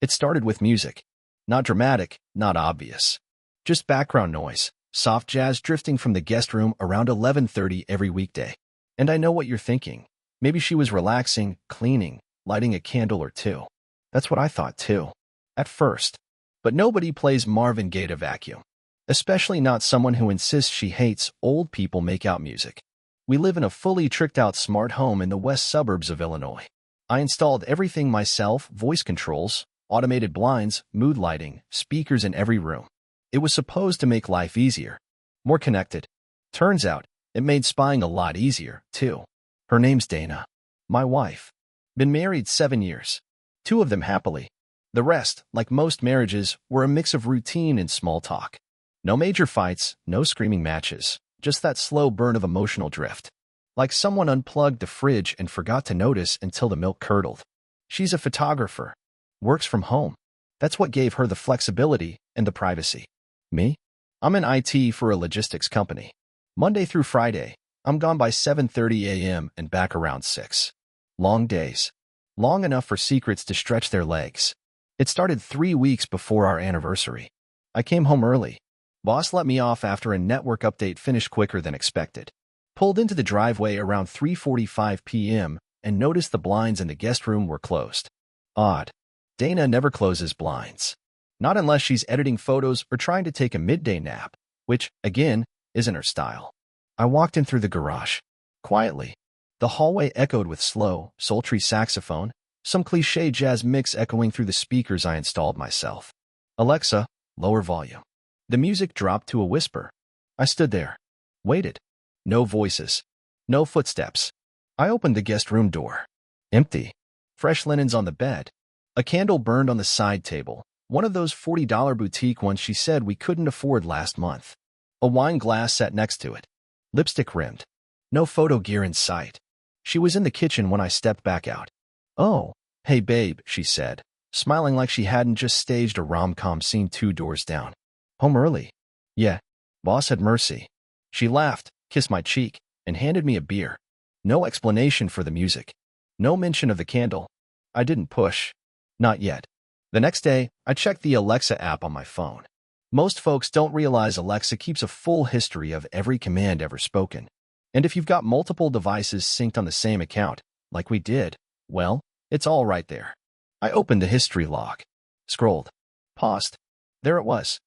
It started with music. Not dramatic, not obvious. Just background noise, soft jazz drifting from the guest room around 11:30 every weekday. And I know what you're thinking. Maybe she was relaxing, cleaning, lighting a candle or two. That's what I thought too. At first. But nobody plays Marvin Gaye to vacuum. Especially not someone who insists she hates old people make-out music. We live in a fully tricked-out smart home in the west suburbs of Illinois. I installed everything myself, voice controls, automated blinds, mood lighting, speakers in every room. It was supposed to make life easier, more connected. Turns out, it made spying a lot easier, too. Her name's Dana. My wife. Been married 7 years. 2 of them happily. The rest, like most marriages, were a mix of routine and small talk. No major fights, no screaming matches, just that slow burn of emotional drift. Like someone unplugged the fridge and forgot to notice until the milk curdled. She's a photographer. Works from home. That's what gave her the flexibility and the privacy. Me? I'm in IT for a logistics company. Monday through Friday, I'm gone by 7:30 a.m. and back around 6. Long days. Long enough for secrets to stretch their legs. It started 3 weeks before our anniversary. I came home early. Boss let me off after a network update finished quicker than expected. Pulled into the driveway around 3:45 p.m. and noticed the blinds in the guest room were closed. Odd. Dana never closes blinds. Not unless she's editing photos or trying to take a midday nap, which, again, isn't her style. I walked in through the garage. Quietly. The hallway echoed with slow, sultry saxophone, some cliché jazz mix echoing through the speakers I installed myself. Alexa, lower volume. The music dropped to a whisper. I stood there. Waited. No voices. No footsteps. I opened the guest room door. Empty. Fresh linens on the bed. A candle burned on the side table, one of those $40 boutique ones she said we couldn't afford last month. A wine glass sat next to it. Lipstick rimmed. No photo gear in sight. She was in the kitchen when I stepped back out. Oh, hey babe, she said, smiling like she hadn't just staged a rom-com scene 2 doors down. Home early? Yeah. Boss had mercy. She laughed, kissed my cheek, and handed me a beer. No explanation for the music. No mention of the candle. I didn't push. Not yet. The next day, I checked the Alexa app on my phone. Most folks don't realize Alexa keeps a full history of every command ever spoken. And if you've got multiple devices synced on the same account, like we did, well, it's all right there. I opened the history log. Scrolled. Paused. There it was.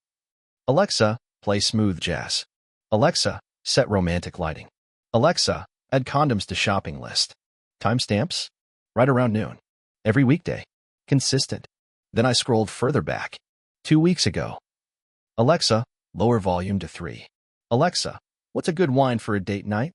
Alexa, play smooth jazz. Alexa, set romantic lighting. Alexa, add condoms to shopping list. Timestamps? Right around noon. Every weekday. Consistent. Then I scrolled further back. 2 weeks ago. Alexa, lower volume to 3. Alexa, what's a good wine for a date night?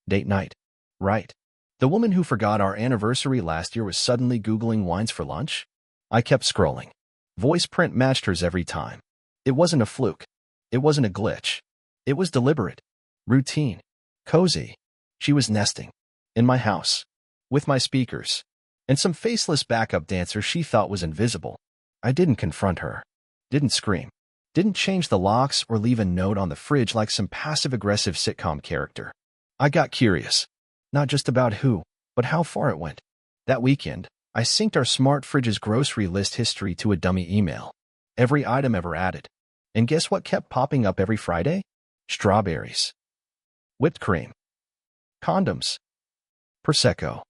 Date night. Right. The woman who forgot our anniversary last year was suddenly Googling wines for lunch? I kept scrolling. Voice print matched hers every time. It wasn't a fluke. It wasn't a glitch. It was deliberate. Routine. Cozy. She was nesting. In my house. With my speakers. And some faceless backup dancer she thought was invisible. I didn't confront her. Didn't scream. Didn't change the locks or leave a note on the fridge like some passive-aggressive sitcom character. I got curious. Not just about who, but how far it went. That weekend, I synced our smart fridge's grocery list history to a dummy email. Every item ever added. And guess what kept popping up every Friday? Strawberries. Whipped cream. Condoms. Prosecco.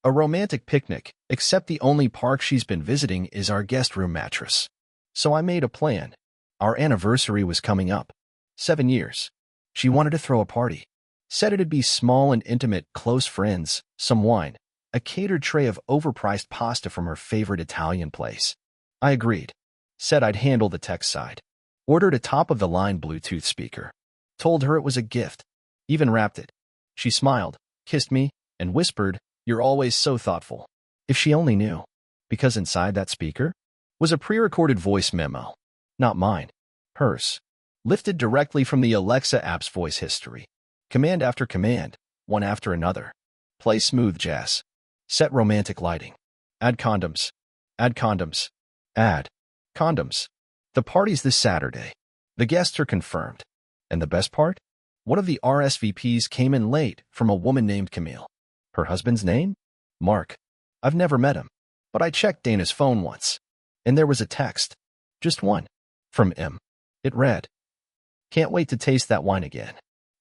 A romantic picnic, except the only park she's been visiting is our guest room mattress. So I made a plan. Our anniversary was coming up. 7 years. She wanted to throw a party. Said it'd be small and intimate, close friends, some wine, a catered tray of overpriced pasta from her favorite Italian place. I agreed. Said I'd handle the tech side. Ordered a top-of-the-line Bluetooth speaker. Told her it was a gift. Even wrapped it. She smiled, kissed me, and whispered, "You're always so thoughtful." If she only knew. Because inside that speaker was a pre-recorded voice memo. Not mine. Hers. Lifted directly from the Alexa app's voice history. Command after command, one after another. Play smooth jazz. Set romantic lighting. Add condoms. Add condoms. Add condoms. The party's this Saturday. The guests are confirmed. And the best part? One of the RSVPs came in late from a woman named Camille. Her husband's name? Mark. I've never met him, but I checked Dana's phone once. And there was a text. Just one. From M. It read, "Can't wait to taste that wine again.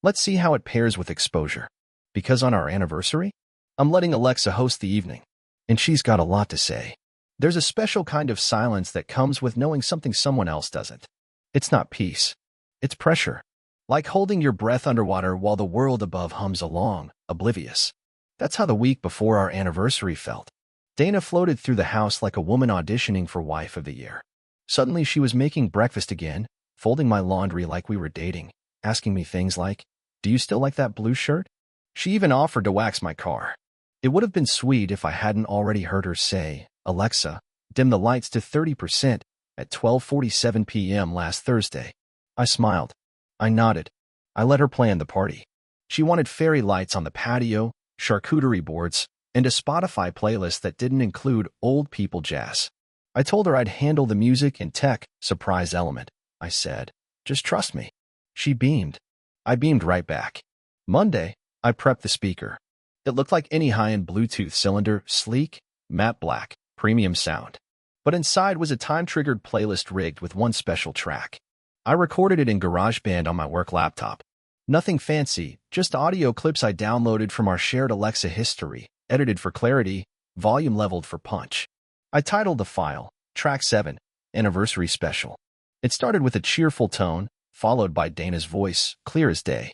Let's see how it pairs with exposure. Because on our anniversary, I'm letting Alexa host the evening. And she's got a lot to say. There's a special kind of silence that comes with knowing something someone else doesn't. It's not peace. It's pressure. Like holding your breath underwater while the world above hums along, oblivious." That's how the week before our anniversary felt. Dana floated through the house like a woman auditioning for Wife of the Year. Suddenly she was making breakfast again, folding my laundry like we were dating, asking me things like, "Do you still like that blue shirt?" She even offered to wax my car. It would have been sweet if I hadn't already heard her say, "Alexa, dim the lights to 30% at 12:47 p.m. last Thursday." I smiled. I nodded. I let her plan the party. She wanted fairy lights on the patio, charcuterie boards, and a Spotify playlist that didn't include old people jazz. I told her I'd handle the music and tech surprise element. I said, "Just trust me." She beamed. I beamed right back. Monday, I prepped the speaker. It looked like any high-end Bluetooth cylinder, sleek, matte black, premium sound. But inside was a time-triggered playlist rigged with one special track. I recorded it in GarageBand on my work laptop. Nothing fancy, just audio clips I downloaded from our shared Alexa history, edited for clarity, volume leveled for punch. I titled the file, Track 7, Anniversary Special. It started with a cheerful tone, followed by Dana's voice, clear as day.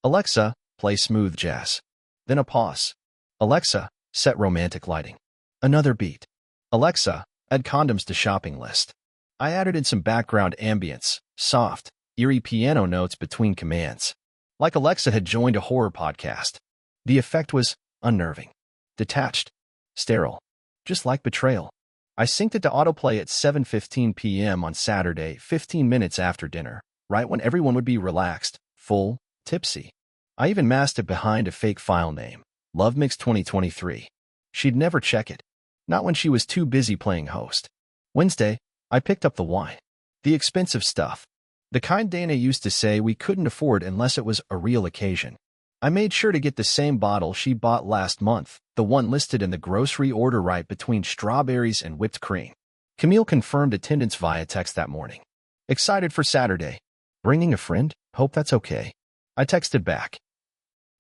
"Alexa, play smooth jazz." Then a pause. "Alexa, set romantic lighting." Another beat. "Alexa, add condoms to shopping list." I added in some background ambience, soft, eerie piano notes between commands. Like Alexa had joined a horror podcast. The effect was unnerving, detached, sterile, just like Betrayal. I synced it to autoplay at 7:15 p.m. on Saturday, 15 minutes after dinner, right when everyone would be relaxed, full, tipsy. I even masked it behind a fake file name, Love Mix 2023. She'd never check it, not when she was too busy playing host. Wednesday, I picked up the wine. The expensive stuff. The kind Dana used to say we couldn't afford unless it was a real occasion. I made sure to get the same bottle she bought last month, the one listed in the grocery order right between strawberries and whipped cream. Camille confirmed attendance via text that morning. "Excited for Saturday. Bringing a friend? Hope that's okay." I texted back.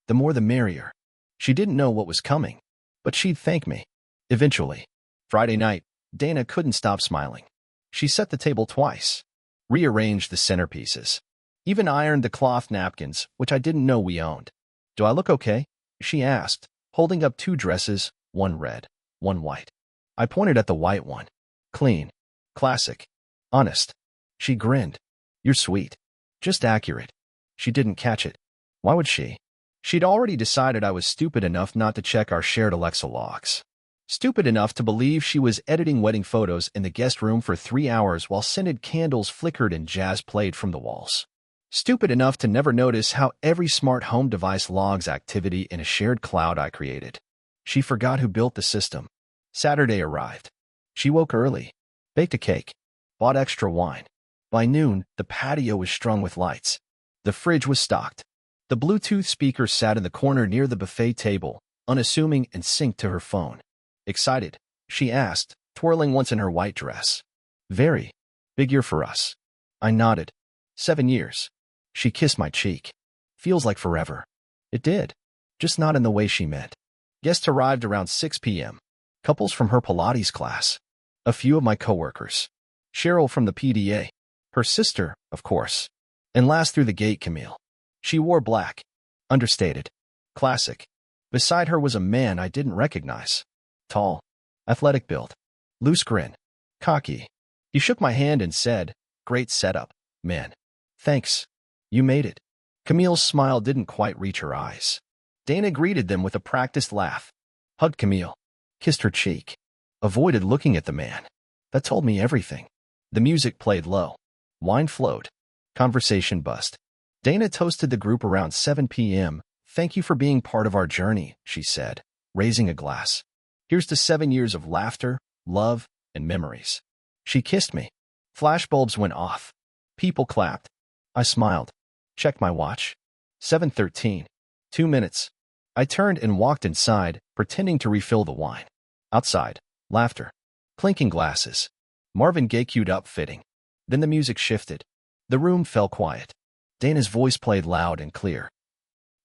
The more the merrier. She didn't know what was coming, but she'd thank me. Eventually. Friday night, Dana couldn't stop smiling. She set the table twice, rearranged the centerpieces, even ironed the cloth napkins, which I didn't know we owned. "Do I look okay?" she asked, holding up two dresses, one red, one white. I pointed at the white one. "Clean. Classic. Honest." She grinned. "You're sweet. Just accurate." She didn't catch it. Why would she? She'd already decided I was stupid enough not to check our shared Alexa logs. Stupid enough to believe she was editing wedding photos in the guest room for 3 hours while scented candles flickered and jazz played from the walls. Stupid enough to never notice how every smart home device logs activity in a shared cloud I created. She forgot who built the system. Saturday arrived. She woke early, baked a cake, bought extra wine. By noon, the patio was strung with lights. The fridge was stocked. The Bluetooth speaker sat in the corner near the buffet table, unassuming and synced to her phone. "Excited?" she asked, twirling once in her white dress. "Very. Big year for us." I nodded. 7 years. She kissed my cheek. "Feels like forever." It did, just not in the way she meant. Guests arrived around 6 p.m. Couples from her Pilates class. A few of my coworkers. Cheryl from the PDA. Her sister, of course. And last through the gate, Camille. She wore black. Understated. Classic. Beside her was a man I didn't recognize. Tall. Athletic build. Loose grin. Cocky. He shook my hand and said, "Great setup, man. Thanks. You made it." Camille's smile didn't quite reach her eyes. Dana greeted them with a practiced laugh. Hugged Camille. Kissed her cheek. Avoided looking at the man. That told me everything. The music played low. Wine flowed. Conversation buzzed. Dana toasted the group around 7 p.m. "Thank you for being part of our journey," she said, raising a glass. "Here's to 7 years of laughter, love, and memories." She kissed me. Flashbulbs went off. People clapped. I smiled. Checked my watch. 7:13. 2 minutes. I turned and walked inside, pretending to refill the wine. Outside, laughter. Clinking glasses. Marvin Gaye queued up fitting. Then the music shifted. The room fell quiet. Dana's voice played loud and clear.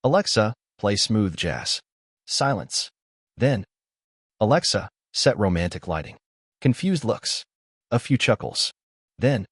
Alexa, play smooth jazz. Silence. Then, Alexa, set romantic lighting. Confused looks. A few chuckles. Then,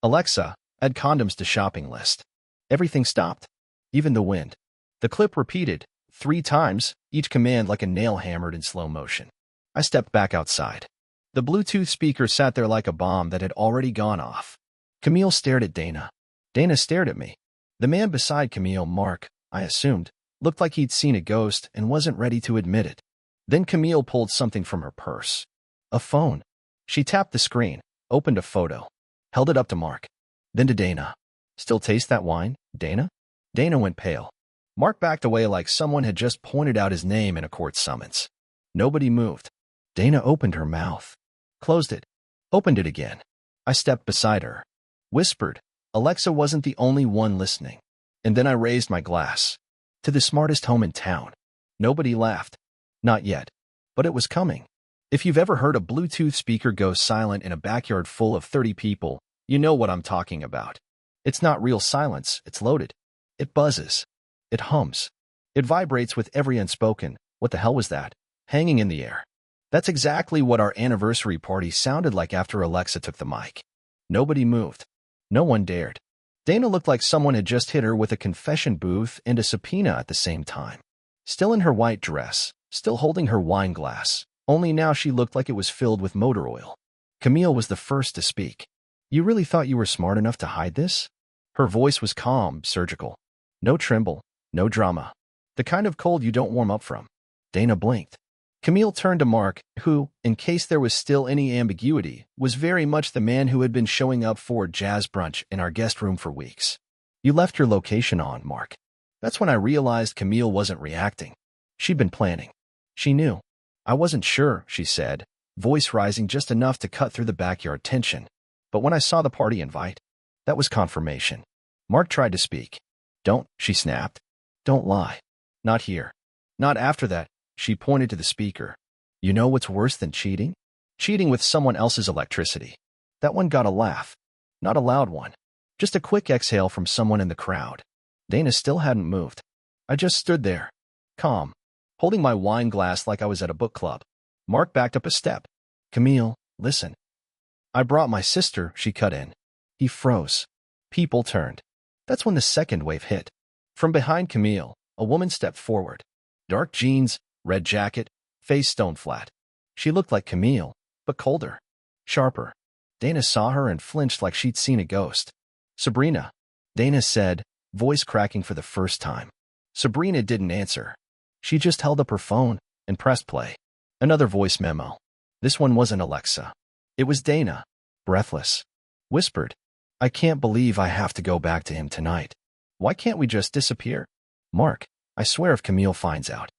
Alexa, add condoms to shopping list. Everything stopped. Even the wind. The clip repeated 3 times, each command like a nail hammered in slow motion. I stepped back outside. The Bluetooth speaker sat there like a bomb that had already gone off. Camille stared at Dana. Dana stared at me. The man beside Camille, Mark, I assumed, looked like he'd seen a ghost and wasn't ready to admit it. Then Camille pulled something from her purse. A phone. She tapped the screen, opened a photo, held it up to Mark, then to Dana. Still taste that wine, Dana? Dana went pale. Mark backed away like someone had just pointed out his name in a court summons. Nobody moved. Dana opened her mouth, closed it, opened it again. I stepped beside her, whispered. Alexa wasn't the only one listening. And then I raised my glass. To the smartest home in town. Nobody laughed. Not yet. But it was coming. If you've ever heard a Bluetooth speaker go silent in a backyard full of 30 people, you know what I'm talking about. It's not real silence, it's loaded. It buzzes. It hums. It vibrates with every unspoken, "What the hell was that?" hanging in the air. That's exactly what our anniversary party sounded like after Alexa took the mic. Nobody moved. No one dared. Dana looked like someone had just hit her with a confession booth and a subpoena at the same time. Still in her white dress, still holding her wine glass, only now she looked like it was filled with motor oil. Camille was the first to speak. You really thought you were smart enough to hide this? Her voice was calm, surgical. No tremble, no drama. The kind of cold you don't warm up from. Dana blinked. Camille turned to Mark, who, in case there was still any ambiguity, was very much the man who had been showing up for jazz brunch in our guest room for weeks. You left your location on, Mark. That's when I realized Camille wasn't reacting. She'd been planning. She knew. I wasn't sure, she said, voice rising just enough to cut through the backyard tension. But when I saw the party invite, that was confirmation. Mark tried to speak. Don't, she snapped. Don't lie. Not here. Not after that. She pointed to the speaker. You know what's worse than cheating? Cheating with someone else's electricity. That one got a laugh. Not a loud one. Just a quick exhale from someone in the crowd. Dana still hadn't moved. I just stood there, calm, holding my wine glass like I was at a book club. Mark backed up a step. Camille, listen. I brought my sister, she cut in. He froze. People turned. That's when the second wave hit. From behind Camille, a woman stepped forward. Dark jeans, red jacket, face stone flat. She looked like Camille, but colder, sharper. Dana saw her and flinched like she'd seen a ghost. Sabrina, Dana said, voice cracking for the first time. Sabrina didn't answer. She just held up her phone and pressed play. Another voice memo. This one wasn't Alexa. It was Dana, breathless. Whispered, I can't believe I have to go back to him tonight. Why can't we just disappear? Mark, I swear if Camille finds out.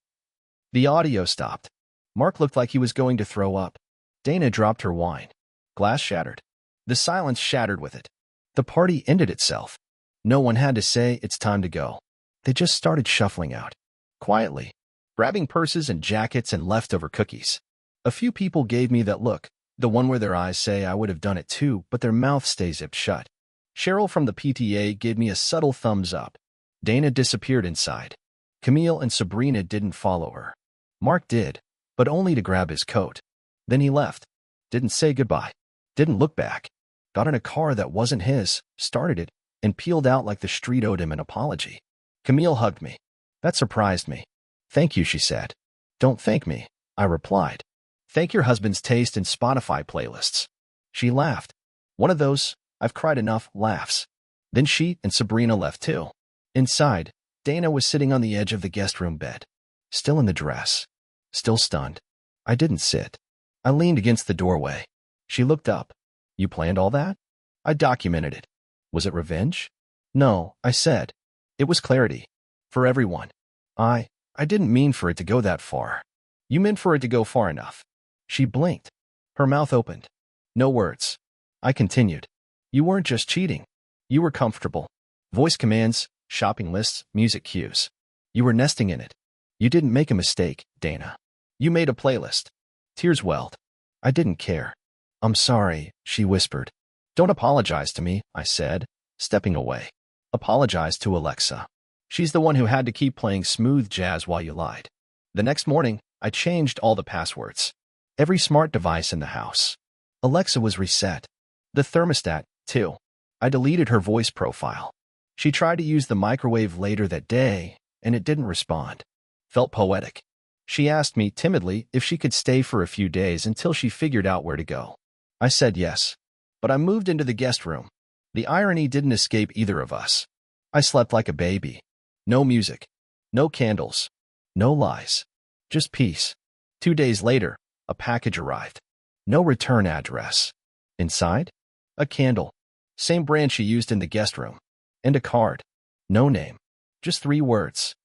The audio stopped. Mark looked like he was going to throw up. Dana dropped her wine. Glass shattered. The silence shattered with it. The party ended itself. No one had to say it's time to go. They just started shuffling out. Quietly. Grabbing purses and jackets and leftover cookies. A few people gave me that look. The one where their eyes say I would have done it too, but their mouth stays zipped shut. Cheryl from the PTA gave me a subtle thumbs up. Dana disappeared inside. Camille and Sabrina didn't follow her. Mark did, but only to grab his coat. Then he left. Didn't say goodbye. Didn't look back. Got in a car that wasn't his, started it, and peeled out like the street owed him an apology. Camille hugged me. That surprised me. Thank you, she said. Don't thank me, I replied. Thank your husband's taste in Spotify playlists. She laughed. One of those, I've cried enough, laughs. Then she and Sabrina left too. Inside, Dana was sitting on the edge of the guest room bed. Still in the dress. Still stunned. I didn't sit. I leaned against the doorway. She looked up. You planned all that? I documented it. Was it revenge? No, I said. It was clarity. For everyone. I didn't mean for it to go that far. You meant for it to go far enough. She blinked. Her mouth opened. No words. I continued. You weren't just cheating. You were comfortable. Voice commands, shopping lists, music cues. You were nesting in it. You didn't make a mistake, Dana. You made a playlist. Tears welled. I didn't care. I'm sorry, she whispered. Don't apologize to me, I said, stepping away. Apologize to Alexa. She's the one who had to keep playing smooth jazz while you lied. The next morning, I changed all the passwords. Every smart device in the house. Alexa was reset. The thermostat, too. I deleted her voice profile. She tried to use the microwave later that day, and it didn't respond. Felt poetic. She asked me timidly if she could stay for a few days until she figured out where to go. I said yes, but I moved into the guest room. The irony didn't escape either of us. I slept like a baby. No music, no candles, no lies, just peace. 2 days later, a package arrived. No return address. Inside, a candle, same brand she used in the guest room, and a card. No name, just 3 words.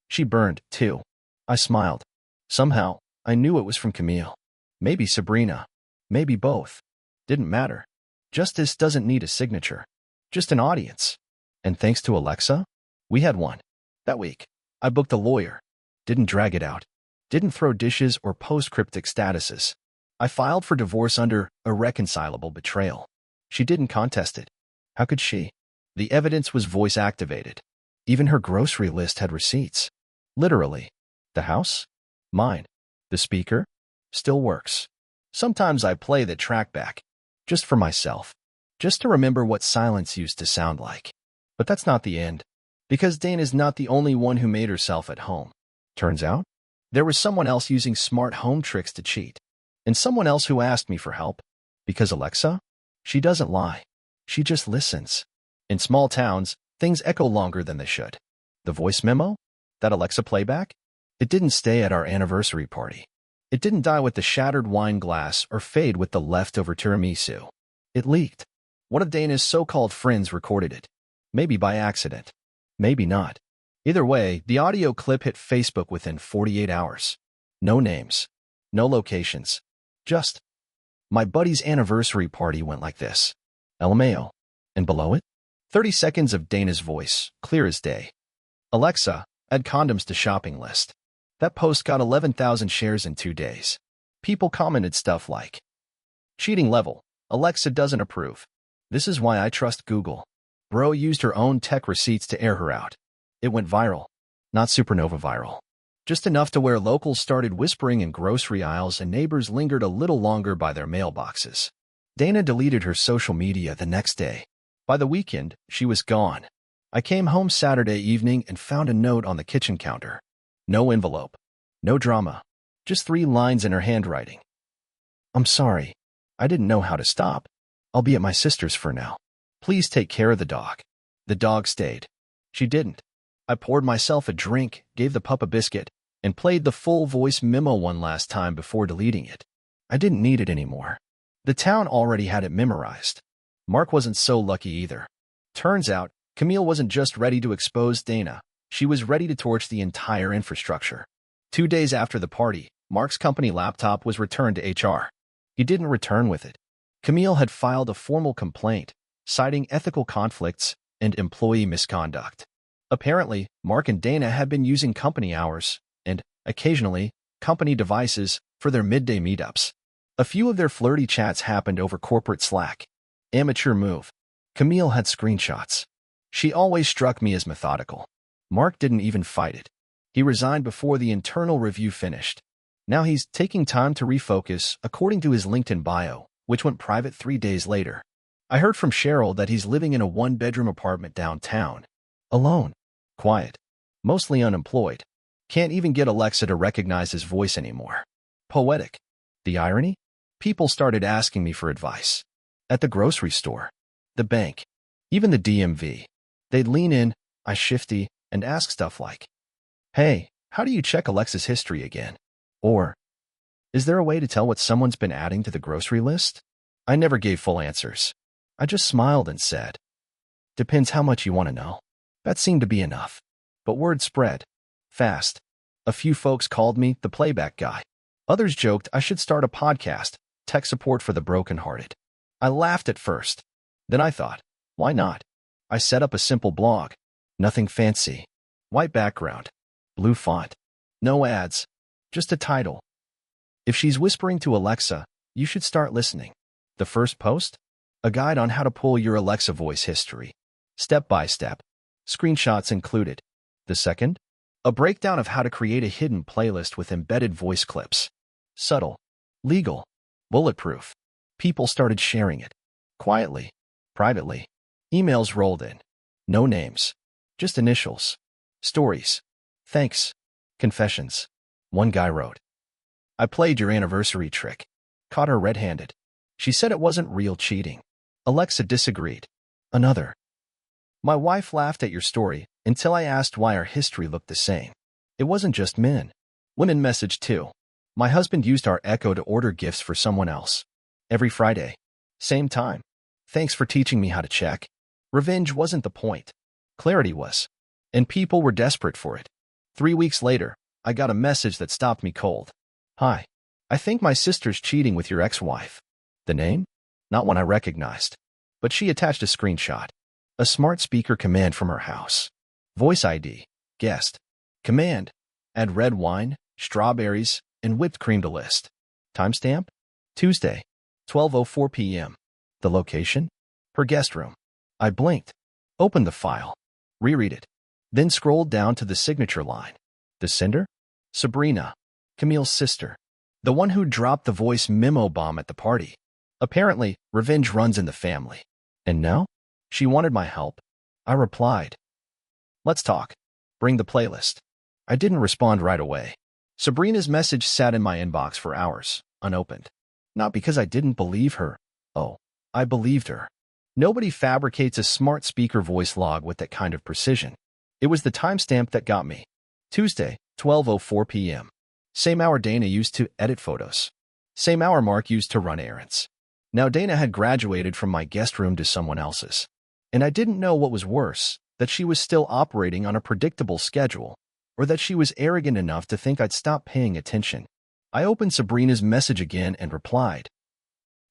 She burned, too. I smiled. Somehow, I knew it was from Camille. Maybe Sabrina. Maybe both. Didn't matter. Justice doesn't need a signature. Just an audience. And thanks to Alexa, we had one. That week, I booked a lawyer. Didn't drag it out. Didn't throw dishes or post cryptic statuses. I filed for divorce under irreconcilable betrayal. She didn't contest it. How could she? The evidence was voice-activated. Even her grocery list had receipts. Literally. The house? Mine. The speaker? Still works. Sometimes I play the track back. Just for myself. Just to remember what silence used to sound like. But that's not the end. Because Dana's not the only one who made herself at home. Turns out, there was someone else using smart home tricks to cheat. And someone else who asked me for help. Because Alexa? She doesn't lie. She just listens. In small towns, things echo longer than they should. The voice memo? That Alexa playback? It didn't stay at our anniversary party. It didn't die with the shattered wine glass or fade with the leftover tiramisu. It leaked. One of Dana's so-called friends recorded it. Maybe by accident. Maybe not. Either way, the audio clip hit Facebook within 48 hours. No names. No locations. Just, my buddy's anniversary party went like this. LMAO. And below it? 30 seconds of Dana's voice, clear as day. Alexa, add condoms to shopping list. That post got 11,000 shares in 2 days. People commented stuff like, cheating level, Alexa doesn't approve. This is why I trust Google. Bro used her own tech receipts to air her out. It went viral. Not supernova viral. Just enough to where locals started whispering in grocery aisles and neighbors lingered a little longer by their mailboxes. Dana deleted her social media the next day. By the weekend, she was gone. I came home Saturday evening and found a note on the kitchen counter. No envelope. No drama. Just 3 lines in her handwriting. I'm sorry. I didn't know how to stop. I'll be at my sister's for now. Please take care of the dog. The dog stayed. She didn't. I poured myself a drink, gave the pup a biscuit, and played the full voice memo one last time before deleting it. I didn't need it anymore. The town already had it memorized. Mark wasn't so lucky either. Turns out, Camille wasn't just ready to expose Dana. She was ready to torch the entire infrastructure. 2 days after the party, Mark's company laptop was returned to HR. He didn't return with it. Camille had filed a formal complaint, citing ethical conflicts and employee misconduct. Apparently, Mark and Dana had been using company hours and, occasionally, company devices for their midday meetups. A few of their flirty chats happened over corporate Slack. Amateur move. Camille had screenshots. She always struck me as methodical. Mark didn't even fight it. He resigned before the internal review finished. Now he's taking time to refocus, according to his LinkedIn bio, which went private 3 days later. I heard from Cheryl that he's living in a 1-bedroom apartment downtown. Alone. Quiet. Mostly unemployed. Can't even get Alexa to recognize his voice anymore. Poetic. The irony? People started asking me for advice. At the grocery store. The bank. Even the DMV. They'd lean in, I shifty, and ask stuff like, hey, how do you check Alexa's history again? Or, is there a way to tell what someone's been adding to the grocery list? I never gave full answers. I just smiled and said, depends how much you want to know. That seemed to be enough. But word spread. Fast. A few folks called me the playback guy. Others joked I should start a podcast, tech support for the brokenhearted. I laughed at first. Then I thought, why not? I set up a simple blog. Nothing fancy. White background. Blue font. No ads. Just a title. If she's whispering to Alexa, you should start listening. The first post? A guide on how to pull your Alexa voice history. Step by step. Screenshots included. The second? A breakdown of how to create a hidden playlist with embedded voice clips. Subtle. Legal. Bulletproof. People started sharing it. Quietly. Privately. Emails rolled in. No names. Just initials. Stories. Thanks. Confessions. One guy wrote, I played your anniversary trick. Caught her red-handed. She said it wasn't real cheating. Alexa disagreed. Another. My wife laughed at your story until I asked why our history looked the same. It wasn't just men. Women messaged too. My husband used our Echo to order gifts for someone else. Every Friday. Same time. Thanks for teaching me how to check. Revenge wasn't the point. Clarity was. And people were desperate for it. 3 weeks later, I got a message that stopped me cold. Hi. I think my sister's cheating with your ex-wife. The name? Not one I recognized. But she attached a screenshot. A smart speaker command from her house. Voice ID. Guest. Command. Add red wine, strawberries, and whipped cream to list. Timestamp? Tuesday, 12:04 p.m. The location? Her guest room. I blinked. Opened the file. Reread it. Then scrolled down to the signature line. The sender? Sabrina. Camille's sister. The one who dropped the voice memo bomb at the party. Apparently, revenge runs in the family. And now? She wanted my help. I replied. Let's talk. Bring the playlist. I didn't respond right away. Sabrina's message sat in my inbox for hours, unopened. Not because I didn't believe her. Oh, I believed her. Nobody fabricates a smart speaker voice log with that kind of precision. It was the timestamp that got me. Tuesday, 12:04 p.m. Same hour Dana used to edit photos. Same hour Mark used to run errands. Now Dana had graduated from my guest room to someone else's. And I didn't know what was worse, that she was still operating on a predictable schedule, or that she was arrogant enough to think I'd stop paying attention. I opened Sabrina's message again and replied.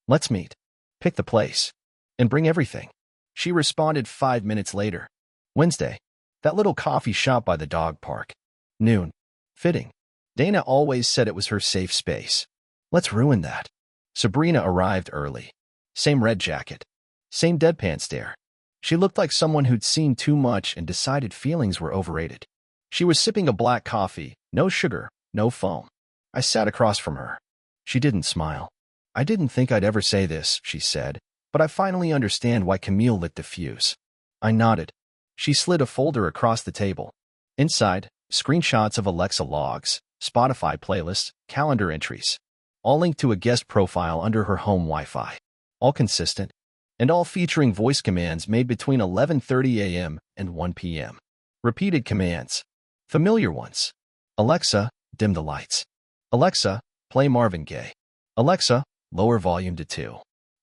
Let's meet. Pick the place. And bring everything. She responded 5 minutes later. Wednesday. That little coffee shop by the dog park. Noon. Fitting. Dana always said it was her safe space. Let's ruin that. Sabrina arrived early. Same red jacket. Same deadpan stare. She looked like someone who'd seen too much and decided feelings were overrated. She was sipping a black coffee, no sugar, no foam. I sat across from her. She didn't smile. I didn't think I'd ever say this, she said, but I finally understand why Camille lit the fuse. I nodded. She slid a folder across the table. Inside, screenshots of Alexa logs, Spotify playlists, calendar entries, all linked to a guest profile under her home Wi-Fi. All consistent, and all featuring voice commands made between 11:30 a.m. and 1 p.m. Repeated commands. Familiar ones. Alexa, dim the lights. Alexa, play Marvin Gaye. Alexa, lower volume to 2.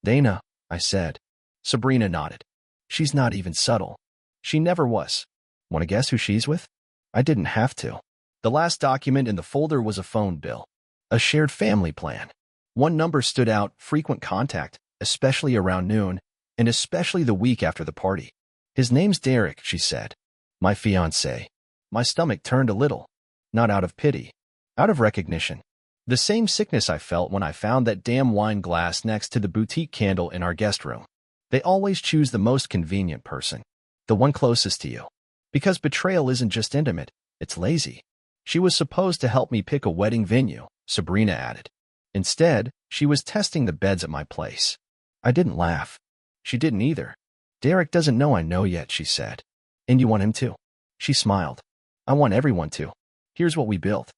Dana, I said. Sabrina nodded. She's not even subtle. She never was. Want to guess who she's with? I didn't have to. The last document in the folder was a phone bill. A shared family plan. One number stood out, frequent contact, especially around noon, and especially the week after the party. His name's Derek, she said. My fiancé. My stomach turned a little. Not out of pity. Out of recognition. The same sickness I felt when I found that damn wine glass next to the boutique candle in our guest room. They always choose the most convenient person. The one closest to you. Because betrayal isn't just intimate, it's lazy. She was supposed to help me pick a wedding venue, Sabrina added. Instead, she was testing the beds at my place. I didn't laugh. She didn't either. Derek doesn't know I know yet, she said. And you want him to? She smiled. I want everyone to. Here's what we built.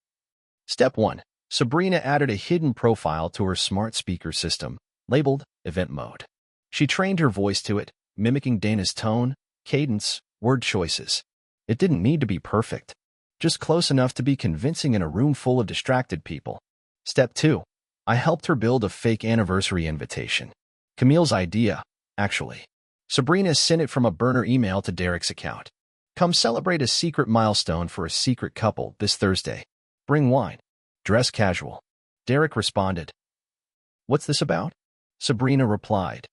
Step 1. Sabrina added a hidden profile to her smart speaker system, labeled Event Mode. She trained her voice to it, mimicking Dana's tone, cadence, word choices. It didn't need to be perfect. Just close enough to be convincing in a room full of distracted people. Step 2. I helped her build a fake anniversary invitation. Camille's idea, actually. Sabrina sent it from a burner email to Derek's account. Come celebrate a secret milestone for a secret couple this Thursday. Bring wine. Dress casual. Derek responded. What's this about? Sabrina replied.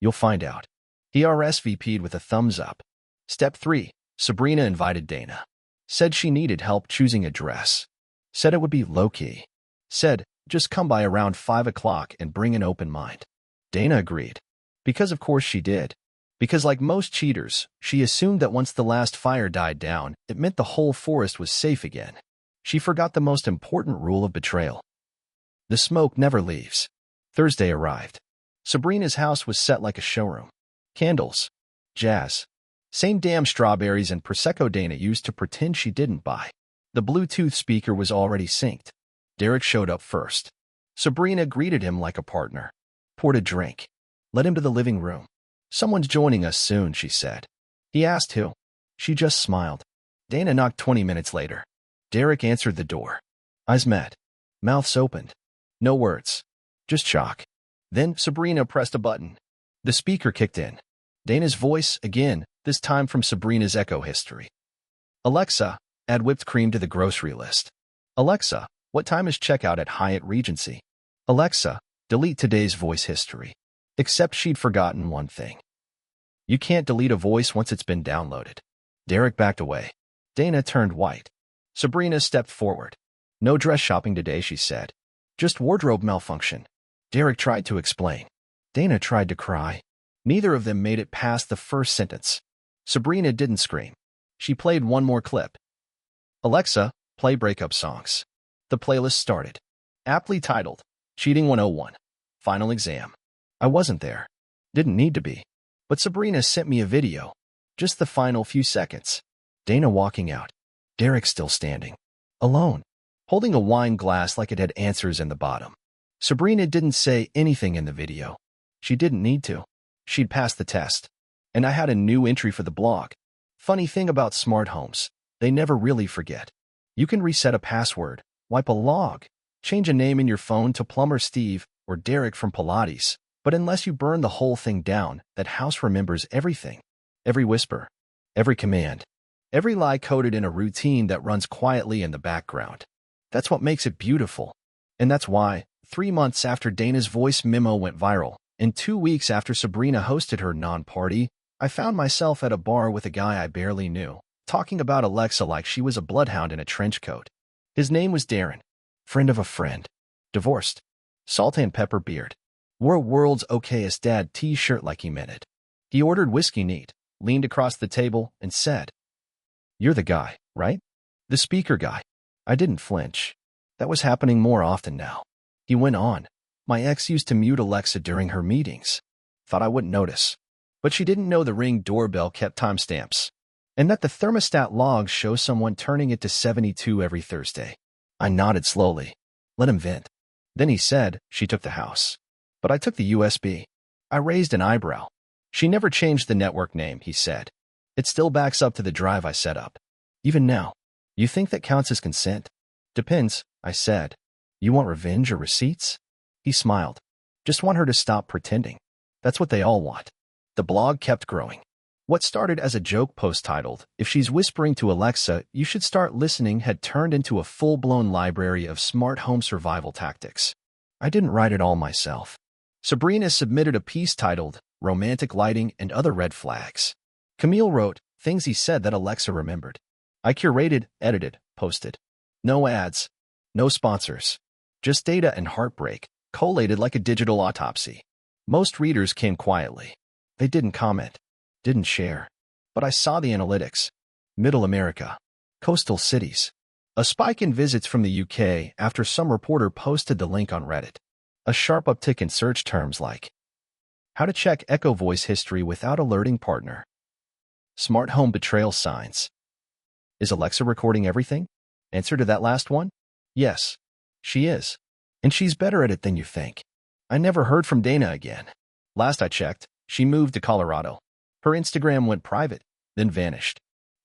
You'll find out. He RSVP'd with a thumbs up. Step 3. Sabrina invited Dana. Said she needed help choosing a dress. Said it would be low-key. Said, just come by around 5 o'clock and bring an open mind. Dana agreed. Because of course she did. Because like most cheaters, she assumed that once the last fire died down, it meant the whole forest was safe again. She forgot the most important rule of betrayal. The smoke never leaves. Thursday arrived. Sabrina's house was set like a showroom. Candles. Jazz. Same damn strawberries and Prosecco Dana used to pretend she didn't buy. The Bluetooth speaker was already synced. Derek showed up first. Sabrina greeted him like a partner. Poured a drink. Led him to the living room. Someone's joining us soon, she said. He asked who. She just smiled. Dana knocked 20 minutes later. Derek answered the door. Eyes met. Mouths opened. No words. Just shock. Then Sabrina pressed a button. The speaker kicked in. Dana's voice, again, this time from Sabrina's echo history. Alexa, add whipped cream to the grocery list. Alexa, what time is checkout at Hyatt Regency? Alexa, delete today's voice history. Except she'd forgotten one thing. You can't delete a voice once it's been downloaded. Derek backed away. Dana turned white. Sabrina stepped forward. No dress shopping today, she said. Just wardrobe malfunction. Derek tried to explain. Dana tried to cry. Neither of them made it past the first sentence. Sabrina didn't scream. She played one more clip. Alexa, play breakup songs. The playlist started. Aptly titled, Cheating 101. Final exam. I wasn't there. Didn't need to be. But Sabrina sent me a video. Just the final few seconds. Dana walking out. Derek still standing. Alone. Holding a wine glass like it had answers in the bottom. Sabrina didn't say anything in the video. She didn't need to. She'd passed the test. And I had a new entry for the blog. Funny thing about smart homes, they never really forget. You can reset a password, wipe a log, change a name in your phone to Plumber Steve or Derek from Pilates. But unless you burn the whole thing down, that house remembers everything. Every whisper. Every command. Every lie coded in a routine that runs quietly in the background. That's what makes it beautiful. And that's why, 3 months after Dana's voice memo went viral, and 2 weeks after Sabrina hosted her non-party, I found myself at a bar with a guy I barely knew, talking about Alexa like she was a bloodhound in a trench coat. His name was Darren. Friend of a friend. Divorced. Salt and pepper beard. Wore a world's okayest dad t-shirt like he meant it. He ordered whiskey neat, leaned across the table, and said, You're the guy, right? The speaker guy. I didn't flinch. That was happening more often now. He went on. My ex used to mute Alexa during her meetings. Thought I wouldn't notice. But she didn't know the Ring doorbell kept timestamps. And that the thermostat logs show someone turning it to 72 every Thursday. I nodded slowly. Let him vent. Then he said, She took the house. But I took the USB. I raised an eyebrow. She never changed the network name, he said. It still backs up to the drive I set up. Even now. You think that counts as consent? Depends, I said. You want revenge or receipts? He smiled. Just want her to stop pretending. That's what they all want. The blog kept growing. What started as a joke post titled, If she's whispering to Alexa, you should start listening, had turned into a full-blown library of smart home survival tactics. I didn't write it all myself. Sabrina submitted a piece titled, Romantic Lighting and Other Red Flags. Camille wrote, Things he said that Alexa remembered. I curated, edited, posted. No ads. No sponsors. Just data and heartbreak, collated like a digital autopsy. Most readers came quietly. They didn't comment. Didn't share. But I saw the analytics. Middle America. Coastal cities. A spike in visits from the UK after some reporter posted the link on Reddit. A sharp uptick in search terms like how to check Echo voice history without alerting partner. Smart home betrayal signs. Is Alexa recording everything? Answer to that last one? Yes, she is. And she's better at it than you think. I never heard from Dana again. Last I checked, she moved to Colorado. Her Instagram went private, then vanished.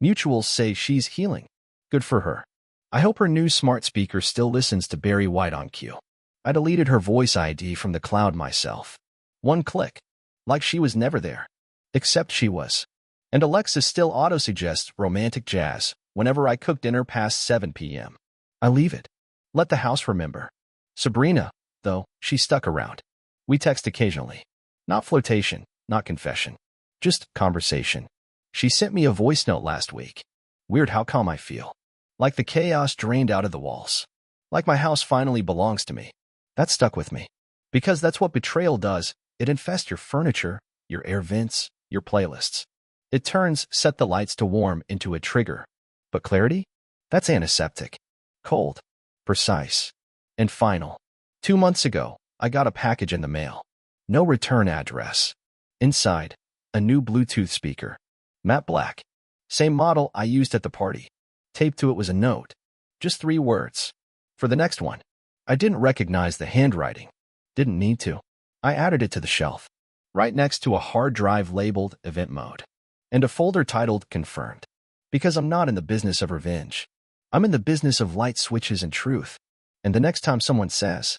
Mutuals say she's healing. Good for her. I hope her new smart speaker still listens to Barry White on cue. I deleted her voice ID from the cloud myself. One click. Like she was never there. Except she was. And Alexa still auto-suggests romantic jazz whenever I cook dinner past 7 p.m. I leave it. Let the house remember. Sabrina, though, she stuck around. We text occasionally. Not flirtation, not confession. Just conversation. She sent me a voice note last week. Weird how calm I feel. Like the chaos drained out of the walls. Like my house finally belongs to me. That stuck with me. Because that's what betrayal does. It infests your furniture, your air vents, your playlists. It turns set the lights to warm into a trigger. But clarity? That's antiseptic. Cold, precise, and final. 2 months ago, I got a package in the mail. No return address. Inside, a new Bluetooth speaker. Matte black. Same model I used at the party. Taped to it was a note. Just 3 words. For the next one. I didn't recognize the handwriting. Didn't need to. I added it to the shelf, right next to a hard drive labeled Event Mode, and a folder titled Confirmed. Because I'm not in the business of revenge. I'm in the business of light switches and truth. And the next time someone says,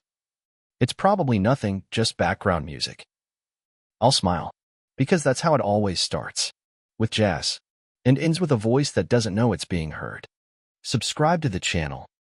it's probably nothing, just background music, I'll smile. Because that's how it always starts. With jazz. And ends with a voice that doesn't know it's being heard. Subscribe to the channel